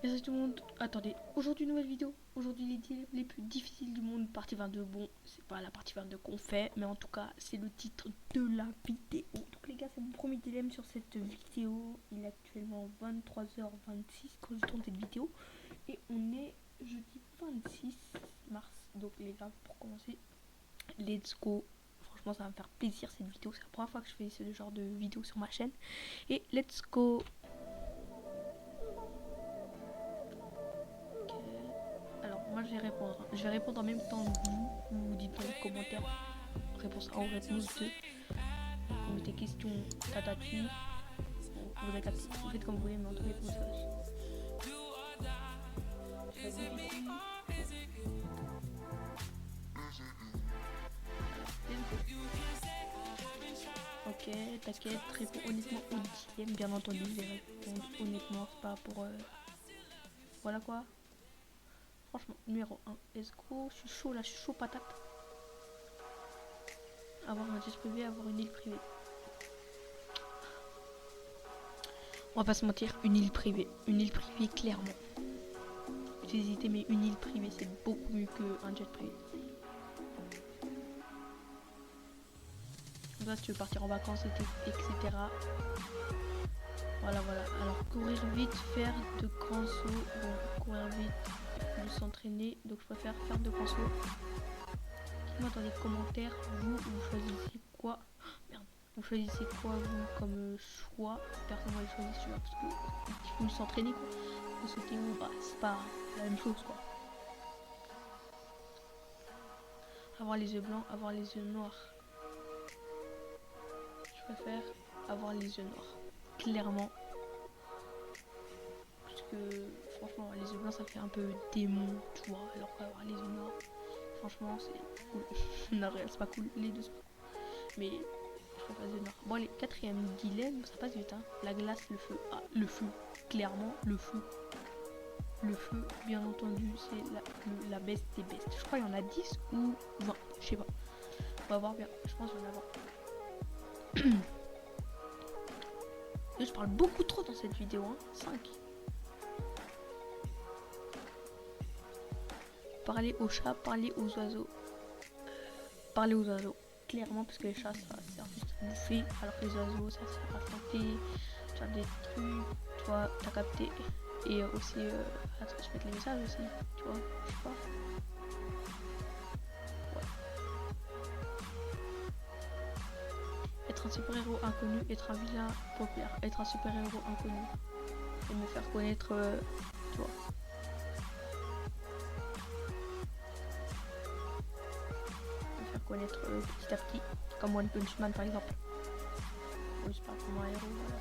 Et salut tout le monde, attendez, aujourd'hui nouvelle vidéo, aujourd'hui les dilemmes les plus difficiles du monde, partie 22, bon, c'est pas la partie 22 qu'on fait, mais en tout cas, c'est le titre de la vidéo. Donc les gars, c'est mon premier dilemme sur cette vidéo, il est actuellement 23h26 quand je tourne cette vidéo, et on est jeudi 26 mars, donc les gars, pour commencer, let's go. Franchement, ça va me faire plaisir cette vidéo, c'est la première fois que je fais ce genre de vidéo sur ma chaîne, et let's go. Alors, moi je vais répondre. Je vais répondre en même temps que vous. Vous dites dans les commentaires réponse A ou réponse 2. Vous mettez question tatati. Vous avez capté. Vous faites comme vous voulez, mais en tout cas, vous savez. Ok, t'inquiète, réponds honnêtement au dilemme. Bien entendu, je vais répondre honnêtement. C'est pas pour. Voilà quoi. Franchement, numéro 1. Let's go. Je suis chaud là, je suis chaud patate. Avoir un jet privé, avoir une île privée. On va pas se mentir, une île privée. Une île privée, clairement. J'ai hésité, mais une île privée, c'est beaucoup mieux qu'un jet privé. Là, si tu veux partir en vacances, etc. Voilà. Alors, courir vite, faire de grands sauts. Bon, courir vite, il faut s'entraîner. Donc, je préfère faire de grands sauts. Dites-moi dans les commentaires, vous choisissez quoi? Merde. Vous choisissez quoi, vous, comme choix? Personne va choisir celui-là parce qu'il faut s'entraîner, quoi. Vous sauter où? Bah, c'est pas la même chose, quoi. Avoir les yeux blancs, avoir les yeux noirs. Je préfère avoir les yeux noirs. Clairement. Parce que franchement, les yeux blancs ça fait un peu démon, tu vois. Alors qu'avoir les yeux noirs, franchement, c'est cool. Non, c'est pas cool. Les deux sont pas cool. Mais je préfère les yeux noirs. Bon, allez, quatrième dilemme, ça passe vite, hein. La glace, le feu. Ah, le feu. Clairement, le feu. Le feu, bien entendu, c'est la best des bestes. Je crois qu'il y en a 10 ou 20. Je sais pas. On va voir bien. Je pense qu'il y en a 20. Je parle beaucoup trop dans cette vidéo, hein. 5. Parler aux chats, parler aux oiseaux. Parler aux oiseaux. Clairement, parce que les chats, ça sert juste à bouffer, alors que les oiseaux, ça sert à chanter, faire des trucs, tu vois, t'as capté. Et aussi, à transmettre les messages aussi, tu vois, je sais pas. Ouais. Être un super-héros inconnu, être un vilain populaire. Être un super-héros inconnu. Et me faire connaître, tu vois. Me faire connaître petit à petit. Comme One Punch Man, par exemple. Oui, je parle comme un héros, voilà.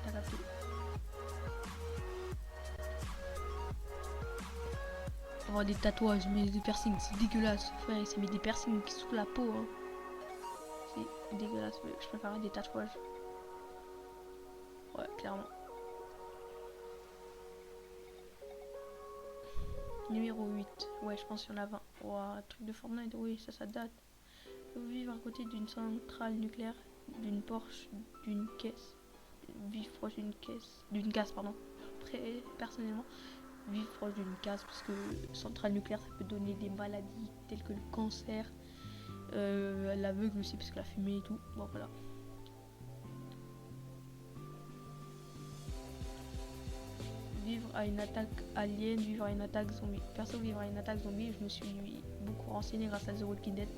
T'as capté. Avoir des tatouages, mais des piercings, c'est dégueulasse. Frère, il s'est mis des piercings sous la peau, hein. C'est dégueulasse, mais je préfère des tatouages. Ouais, clairement. Numéro 8. Ouais, je pense qu'il y en a 20. Ouah, truc de Fortnite, oui, ça date. Vivre à côté d'une centrale nucléaire, d'une Porsche, d'une caisse. Vivre proche d'une caisse. D'une case, pardon. Après, personnellement, vivre proche d'une case, parce que centrale nucléaire, ça peut donner des maladies telles que le cancer, l'aveugle aussi, parce que la fumée et tout. Bon, voilà. Vivre à une attaque alien, vivre à une attaque zombie. Perso, vivre à une attaque zombie, je me suis beaucoup renseigné grâce à The Walking Dead.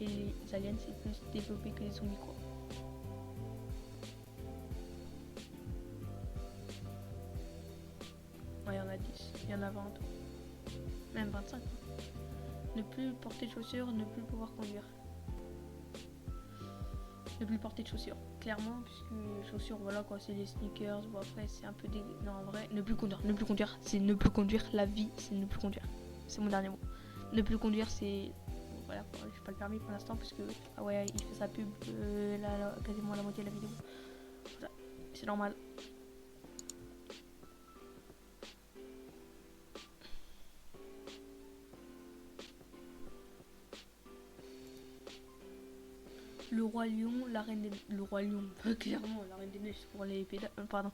Et les aliens, c'est plus développé que les zombies, quoi. Ouais, il y en a 10, il y en a 20, même 25. Ne plus porter de chaussures, ne plus pouvoir conduire. Ne plus porter de chaussures, clairement, puisque chaussures, voilà quoi, c'est les sneakers. Bon, après, c'est un peu des. Non, en vrai, ne plus conduire, c'est ne plus conduire. La vie, c'est ne plus conduire. C'est mon dernier mot. Ne plus conduire, c'est. Voilà, quoi, j'ai pas le permis pour l'instant, parce que. Ah ouais, il fait sa pub, là, quasiment la moitié de la vidéo. Voilà. C'est normal. Le roi lion, la reine des. Le roi lion, clairement, la reine des neiges, c'est pour les pédales. Pardon.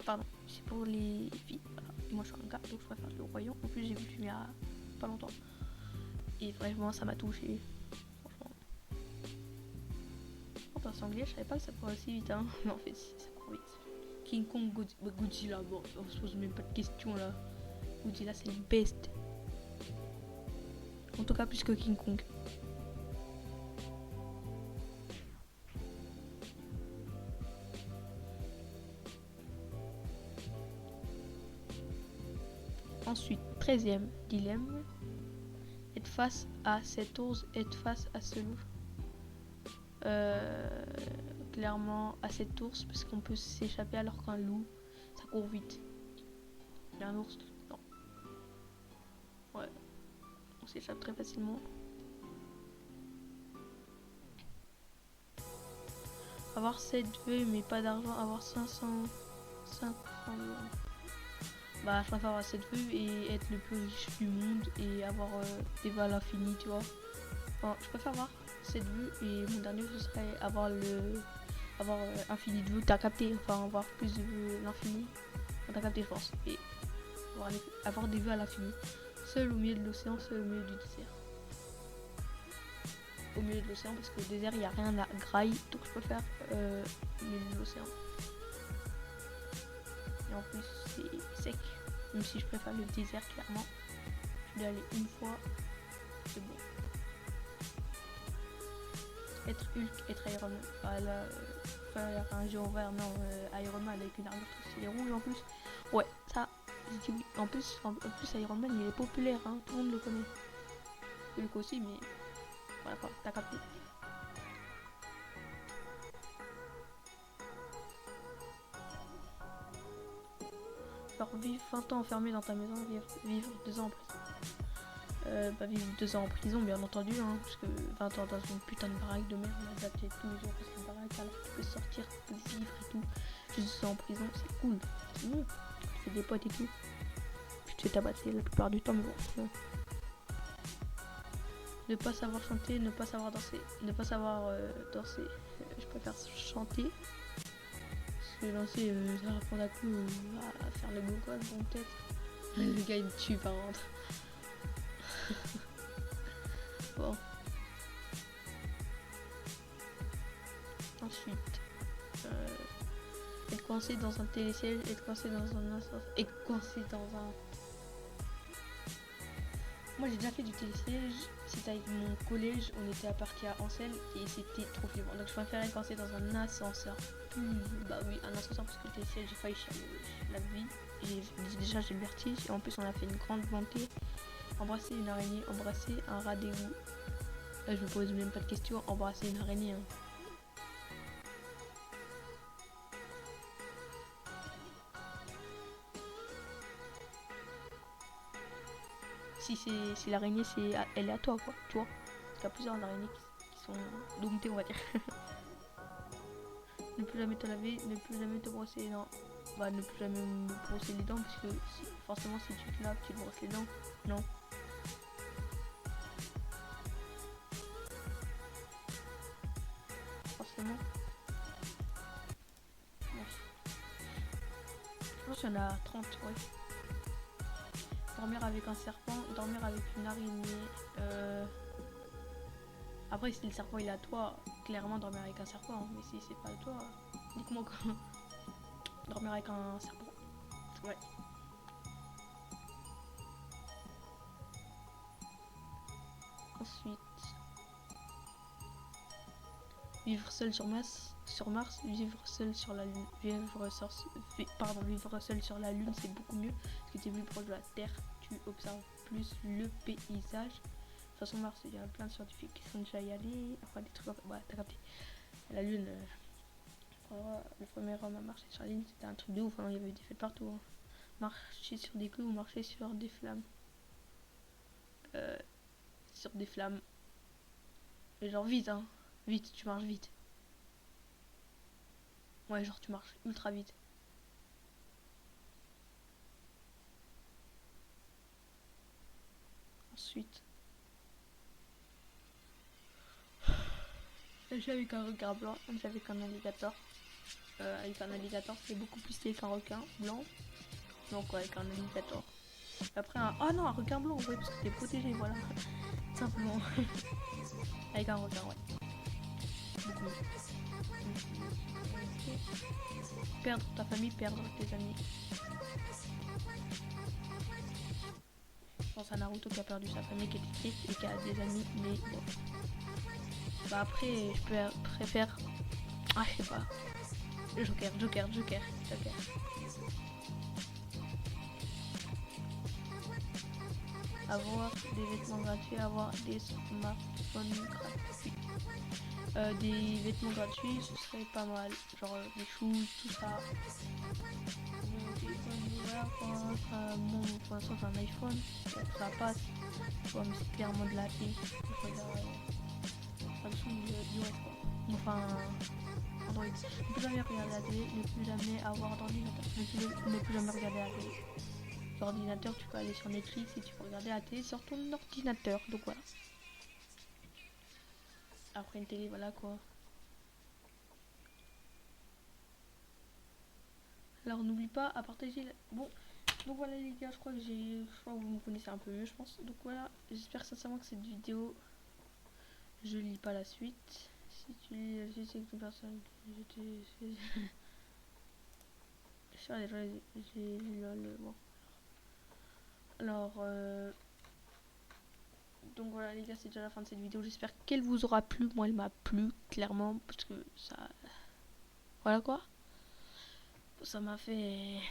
Pardon, c'est pour pour les filles. Voilà. Moi je suis un gars donc je préfère le royaume. En plus j'ai vu il y a pas longtemps. Et vraiment ça m'a touché. Franchement. En passant anglais, je savais pas que ça courait aussi vite hein. Mais en fait si, ça court vite. King Kong, Godzilla, bon, on se pose même pas de questions là. Godzilla c'est le best. En tout cas plus que King Kong. Ensuite, 13e dilemme. Être face à cet ours, être face à ce loup. Clairement à cet ours parce qu'on peut s'échapper alors qu'un loup, ça court vite. Et un ours, non. Ouais, on s'échappe très facilement. Avoir 7 vœux mais pas d'argent, avoir 500 bah je préfère avoir 7 vœux et être le plus riche du monde et avoir des vœux à l'infini, tu vois. Enfin, je préfère avoir 7 vœux et mon dernier ce serait avoir infini de vœux, t'as capté, enfin avoir plus de vœux l'infini, t'as capté je pense, et avoir des vœux à l'infini, seul au milieu de l'océan, seul au milieu du désert. Au milieu de l'océan parce que le désert il n'y a rien à grailler, donc je préfère au milieu de l'océan. Et en plus c'est sec, même si je préfère le désert clairement. Je vais aller une fois, c'est bon. Être Hulk, être Iron Man. Bah là, faire un géant vert, non, Iron Man avec une armure trop stylée rouge en plus. Ouais, ça, j'ai dit oui. En plus, Iron Man il est populaire, hein, tout le monde le connaît. Hulk aussi, mais voilà quoi, t'as capté. Alors, vivre 20 ans enfermé dans ta maison, vivre 2 ans en prison. Bah, vivre 2 ans en prison, bien entendu, hein, parce que 20 ans dans une putain de baraque de merde, adapté tous les jours parce que baraque, alors tu peux sortir, tu peux vivre et tout. Juste 2 ans en prison, c'est cool. C'est bon. Tu fais des potes et tout. Puis tu fais tabasser la plupart du temps, mais bon. Ouais. Ne pas savoir chanter, ne pas savoir danser. Ne pas savoir danser. Je préfère chanter. Parce que danser, ça va prendre un coup à faire le bon code, bon peut-être. Le gars il me tue par contre. Bon. Ensuite, être coincé dans un télésiège, être coincé dans un ascenseur, être coincé dans un... Moi j'ai déjà fait du télésiège, c'était avec mon collège, on était parti à Ansel et c'était trop flippant. Donc je préférais être coincé dans un ascenseur. Bah oui, un ascenseur parce que le télésiège j'ai failli chialer la vie. Déjà j'ai le vertige et en plus on a fait une grande montée. Embrasser une araignée, embrasser un rat d'égout. Là je me pose même pas de questions, embrasser une araignée. Hein. Si l'araignée elle est à toi quoi, tu vois. Parce qu'il y a plusieurs araignées qui sont domptées on va dire. Ne plus jamais te laver, ne plus jamais te brosser les dents. Bah ne plus jamais me brosser les dents parce que forcément si tu te laves tu te brosses les dents. Non. Forcément. Bon. Je pense qu'il y en a 30, ouais. Dormir avec un serpent, dormir avec une araignée. Après si le serpent il est à toi, clairement dormir avec un serpent. Hein. Mais si c'est pas à toi, dites-moi comment. Dormir avec un serpent. Ouais. Ensuite, vivre seul sur Mars, vivre seul sur la Lune. Vivre seul sur la Lune, c'est beaucoup mieux parce que tu es plus proche de la Terre, tu observes plus le paysage. De toute façon, Mars, il y a plein de scientifiques qui sont déjà y allés. Enfin, des trucs comme ça. Ouais, t'as capté. La Lune, le premier homme à marcher sur la Lune, c'était un truc de ouf. Hein. Il y avait des fêtes partout. Hein. Marcher sur des clous ou marcher sur des flammes. Sur des flammes. Mais genre vite, hein. Vite, tu marches vite. Ouais, genre tu marches ultra vite. Ensuite, nager avec un regard blanc, nager avec un alligator. avec un alligator, c'est beaucoup plus stylé qu'un requin blanc. Donc ouais, avec un alligator. Après un... Oh non, un requin blanc, oui, parce que t'es protégé, voilà. Simplement. Avec un requin, ouais. Beaucoup mieux. Perdre ta famille, perdre tes amis. Je pense à Naruto qui a perdu sa famille, qui était triste et qui a des amis, mais bon. Bah après, préfère... Ah, je sais pas. Joker. Avoir des vêtements gratuits, avoir des smartphones gratuits. Des vêtements gratuits, ce serait pas mal. Genre des shoes, tout ça. Mon téléphone, voilà quoi. Bon, pour l'instant j'ai un iPhone, donc ça passe. Tu vois, mais c'est clairement de la haie. Je regarde pas de son d'iOS quoi. Enfin, Android. Ne plus jamais regarder la télé, ne plus jamais avoir d'ordinateur. Ne plus jamais regarder la télé. L'ordinateur, tu peux aller sur Netflix et tu peux regarder la télé sur ton ordinateur. Donc voilà. Après une télé, voilà quoi. Alors n'oublie pas à partager. Bon, donc voilà les gars, je crois que vous me connaissez un peu mieux, je pense. Donc voilà, j'espère sincèrement que cette vidéo, je lis pas la suite. Si tu lis la suite, c'est que personne. J'ai le bon. Alors, donc voilà les gars, c'est déjà la fin de cette vidéo. J'espère qu'elle vous aura plu. Moi, elle m'a plu clairement parce que ça, voilà quoi. Ça m'a fait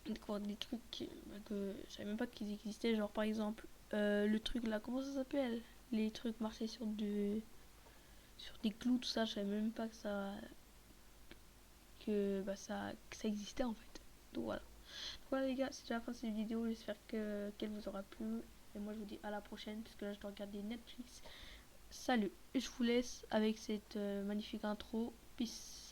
découvrir des trucs que je savais même pas qu'ils existaient. Genre par exemple, le truc là, comment ça s'appelle? Les trucs marcher sur des clous, tout ça. Je savais même pas que ça existait en fait. Donc voilà. Donc voilà les gars, c'est déjà la fin de cette vidéo. J'espère qu'elle vous aura plu. Et moi je vous dis à la prochaine parce que là je dois regarder Netflix. Salut, je vous laisse avec cette magnifique intro. Peace.